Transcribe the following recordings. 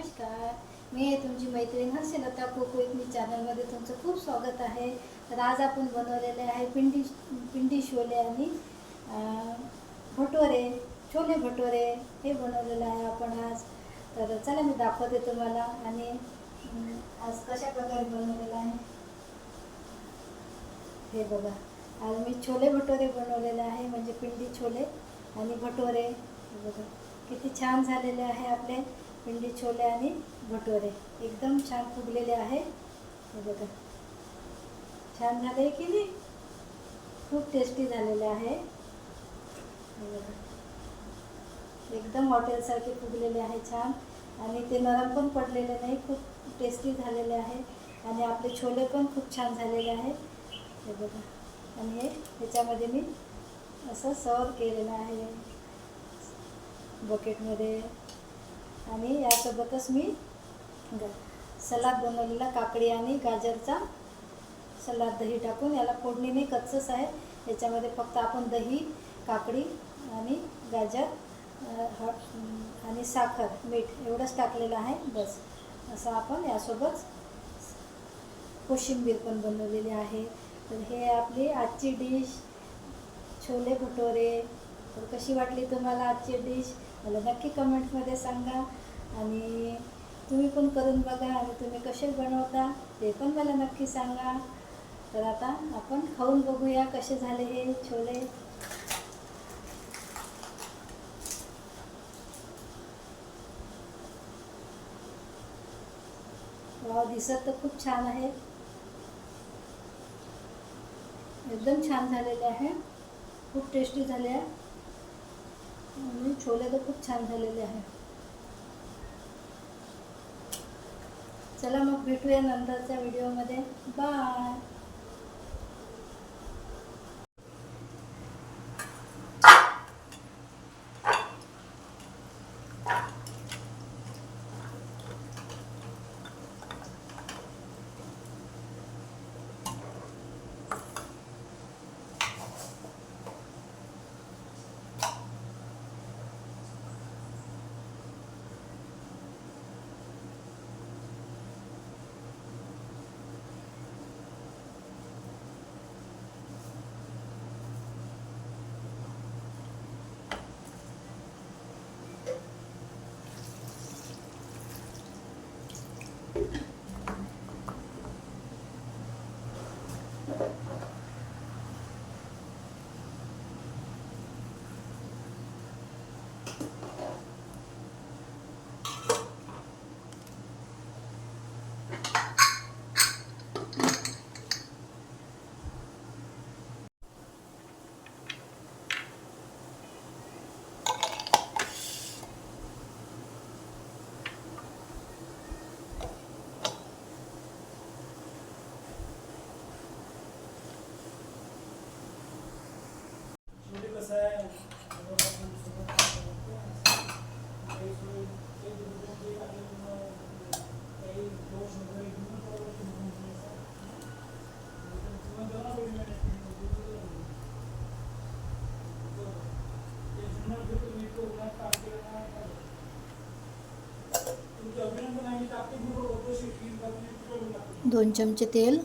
नमस्कार, मी आहे तुमची मैत्रीण हर्षलता कुक विथ मी चॅनलमध्ये तुमचं खूप स्वागत आहे। तर आज आपण बनवलेले आहे पिंडी छोले आणि भटोरे, छोले भटोरे हे बनवलेलं आहे आपण आज। तर चला मी दाखवते तुम्हाला आणि आज कशा प्रकारे बनवलेलं आहे हे बघा। आज मी छोले भटोरे बनवलेले आहे, म्हणजे पिंडी छोले आणि भटोरे। हे बघा किती छान झालेले आहे आपले पिंडी छोले आणि भटोरे, एकदम छान फुगलेले आहे। हे बघा छान झाले की नाही, खूप टेस्टी झालेले आहे। हे बघा एकदम हॉटेलसारखे फुगलेले आहे छान, आणि ते नरम पण पडलेले नाही, खूप टेस्टी झालेले आहे। आणि आपले छोले पण खूप छान झालेले आहे। हे बघा, आणि हे ह्याच्यामध्ये मी असं सर्व केलेलं आहे बकेटमध्ये। आणि यासोबतच मी सलाद बनवलेला, काकडी आणि गाजरचा सलाद दही टाकून, याला फोडणी नाही, कच्चंच आहे। याच्यामध्ये फक्त आपण दही, काकडी आणि गाजर आणि साखर, मीठ एवढंच टाकलेलं आहे बस। असं आपण यासोबत कोशिंबीर पण बनवलेली आहे। तर हे आपली आजची डिश छोले भटोरे। तर कशी वाटली तुम्हाला आजची डिश, मला नक्की कमेंटमध्ये सांगा। आणि तुम्ही पण करून बघा, आणि तुम्ही कसे बनवता ते पण मला नक्की सांगा। तर आता आपण खाऊन बघूया कसे झाले हे छोले। वाव, दिसत तर खूप छान आहे, एकदम छान झालेले आहे, खूप टेस्टी झाले आहे आणि छोले तर खूप छान झालेले आहे। चला मग भेटूया नंतरच्या व्हिडिओमध्ये, बाय। दोन चमचे तेल,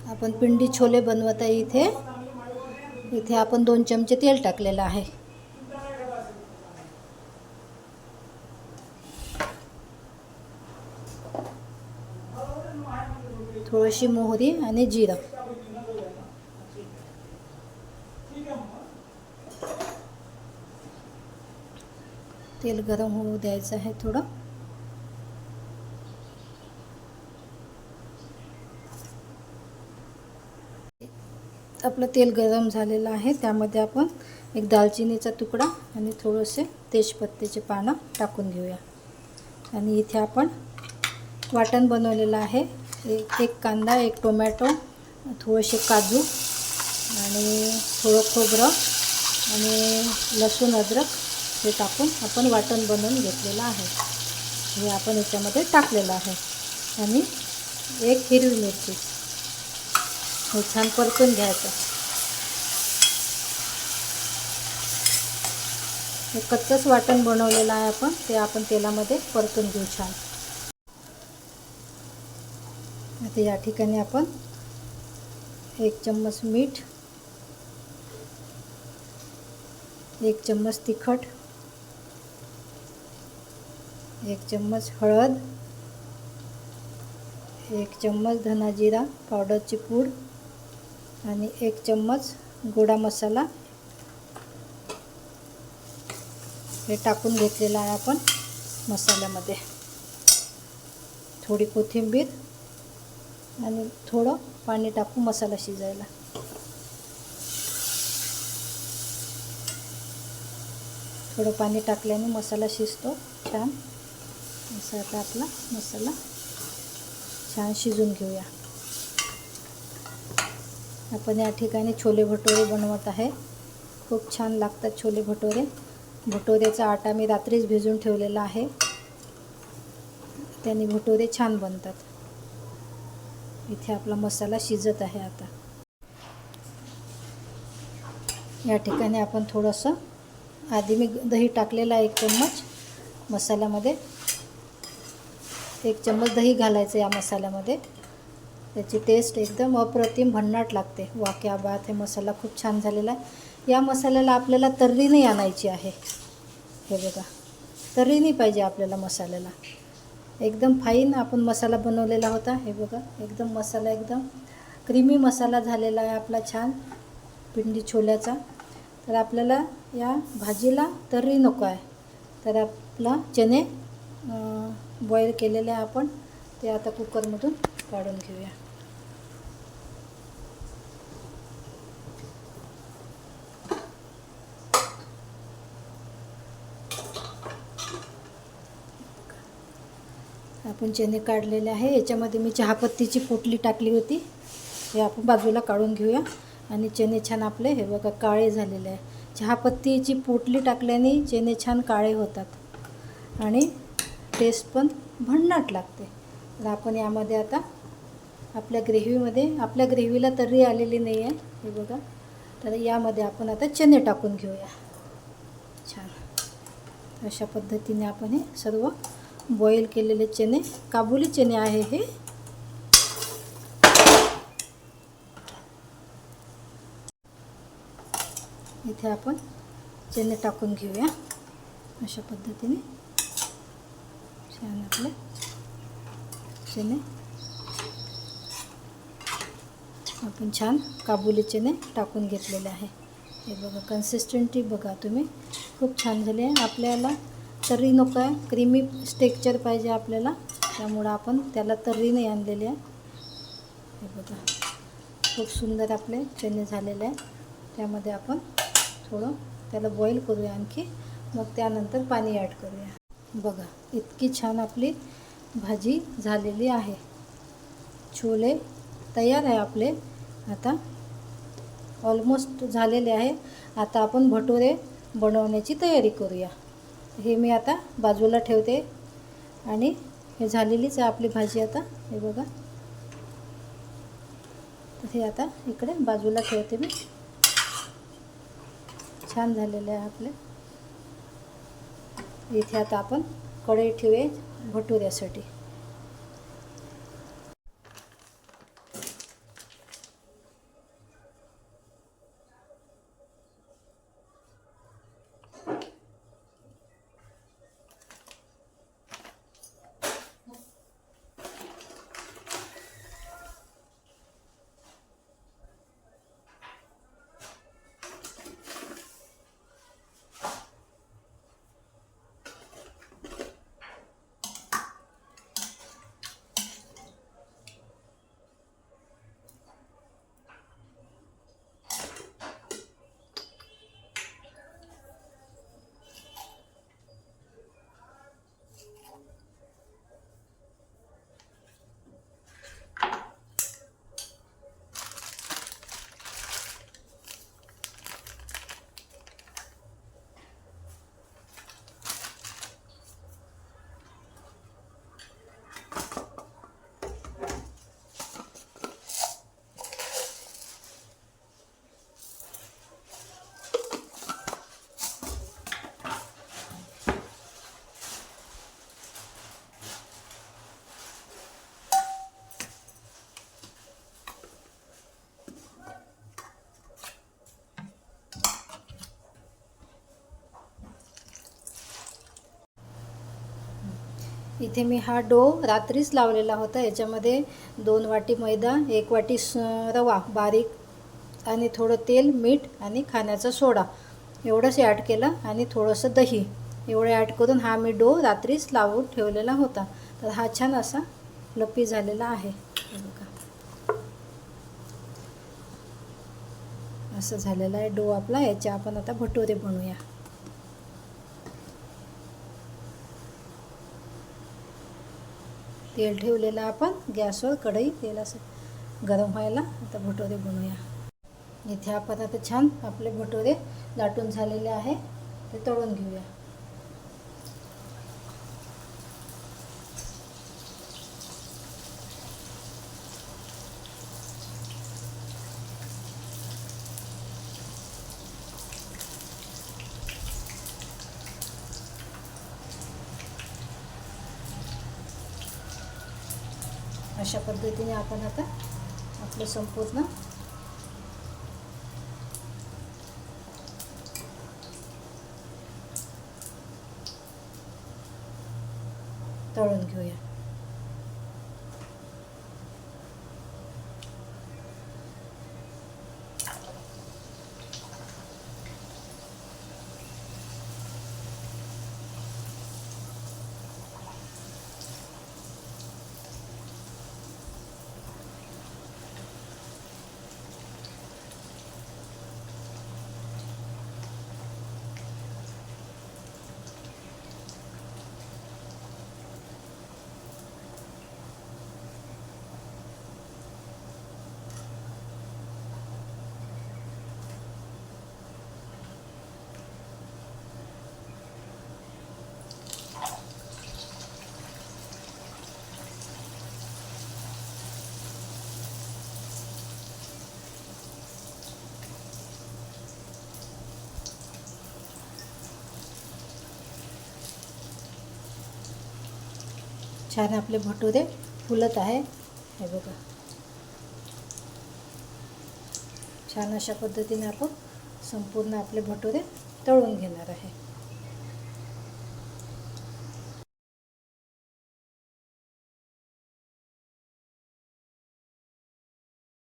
आपण पिंडी छोले बनवत आहे इथे आपण 2 चमचे तेल टाकलेलं आहे। थोडीशी मोहरी आणि जिरं, तेल गरम होऊ द्यायचं आहे थोडं। आपलं तेल गरम झालेलं आहे, त्यामध्ये आपण एक दालचिनीचा तुकडा आणि थोडेसे तेजपत्त्याचे पानं टाकून घेऊया। आणि इथे आपण वाटण बनवलेलं आहे, एक कांदा, एक टोमॅटो, थोडेसे काजू आणि थोडं खोबरं आणि लसूण, अद्रक हे टाकून आपण वाटण बनवून घेतलेलं आहे। हे आपण याच्यामध्ये टाकलेलं आहे। आणि एक हिरवी मिरची, हे छान परतून घ्यायचं। हे कच्चंच वाटण बनवलेलं आहे आपण, ते आपण तेलामध्ये परतून घेऊ छान. आता या ठिकाणी आपण 1 चम्मच मीठ, 1 चम्मच तिखट, 1 चम्मच हळद, 1 चम्मच धना जिरा पावडरची पूड आणि 1 चम्मच गोडा मसाला हे टाकून घेतलेलं आहे आपण मसाल्यामध्ये. थोडी कोथिंबीर आणि थोडं पाणी टाकू मसाला शिजायला. थोडं पाणी टाकल्याने मसाला शिजतो छान. असं आता आपला मसाला छान शिजून घेऊया. आपण या ठिकाणी छोले भटुरे बनवत आहे. खूप छान लागतात छोले भटुरे. भटुऱ्याचा आटा मी रात्रीच भिजवून ठेवलेला आहे, त्याने भटुरे छान बनतात. इथे आपला मसाला शिजत आहे. आता या ठिकाणी आपण थोडंसं आधी मी दही टाकलेलं आहे 1 चम्मच मसाल्यामध्ये. 1 चम्मच दही घालायचं या मसाल्यामध्ये. त्याची टेस्ट एकदम अप्रतिम भन्नाट लागते. वा क्या बात है, मसाला खूप छान झालेला आहे. या मसाल्याला आपल्याला तर्री नाही आणायची आहे. हे बघा, तर्री नाही पाहिजे आपल्याला मसाल्याला. एकदम फाईन आपण मसाला बनवलेला होता. हे बघा, एकदम मसाला एकदम क्रीमी मसाला झालेला आहे आपला छान पिंडी छोल्याचा. तर आपल्याला या भाजीला तर्री नको आहे. तर आपला चणे बॉईल केलेले आहे आपण, ते आता कुकरमधून काढून घेऊया. आपण चणे काढलेले आहे. याच्यामध्ये मी चहापत्तीची पोटली टाकली होती, हे आपण बाजूला काढून घेऊया. आणि चणे छान आपले हे बघा काळे झालेले आहे. चहापत्तीची पोटली टाकल्याने चणे छान काळे होतात आणि टेस्ट पण भन्नाट लागते. तर आपण यामध्ये आता आपल्या ग्रेव्हीला तर्री आलेली नाही आहे. हे बघा, तर यामध्ये आपण आता चणे टाकून घेऊया छान. अशा पद्धतीने आपण हे सर्व बॉईल केलेले चणे, काबुली चणे आहे हे. इथे आपण चणे टाकून घेऊया. अशा पद्धतीने छान आपले चणे आपण छान काबुली चणे टाकून घेतलेले आहे. हे बघा, कन्सिस्टन्सी बघा तुम्ही, खूप छान झाले आहे. आपल्याला तर्री नको आहे, क्रीमी टेक्स्चर पाहिजे आपल्याला, त्यामुळं आपण त्याला तर्री नाही आणलेली आहे. हे बघा, खूप सुंदर आपले चणे झालेले आहे. त्यामध्ये आपण थोडं त्याला बॉईल करूया आणखी, मग त्यानंतर पाणी ॲड करूया. बघा, इतकी छान आपली भाजी झालेली आहे. छोले तयार आहे आपले. आता ऑलमोस्ट झालेले आहे. आता आपण भटुरे बनवण्याची तयारी करूया. हे मी आता बाजूला ठेवते आणि हे झालेलीच आहे आपली भाजी आता. हे बघा, तर हे आता इकडे बाजूला ठेवते मी. छान झालेले आहे आपले. इथे आता आपण कढई ठेवूया भटुऱ्यासाठी. इथे मी हा डो रात्रीच लावलेला होता. याच्यामध्ये 2 वाटी मैदा, 1 वाटी रवा बारीक आणि थोडं तेल, मीठ आणि खाण्याचा सोडा एवढंच ॲड केलं आणि थोडंसं दही एवढं ॲड करून हा मी डो रात्रीच लावून ठेवलेला होता. तर हा छान असा फ्लफी झालेला आहे. हे बघा असं झालेला आहे डो आपला. याचे आपण आता भटुरे बनवूया. तेल ठेवलेलं आपण गॅसवर, कढई तेल असं गरम व्हायला. आता भटुरे बनवूया. इथे आपण आता छान आपले भटुरे लाटून झालेले आहे, ते तळून घेऊया. अशा पद्धतीने आपण आता आपलं संपूर्ण तळून घेऊया. छान आपले भटुरे फुलत आहे. हे बघा छान अशा पद्धतीने आपण संपूर्ण आपले भटुरे तळून घेणार आहे.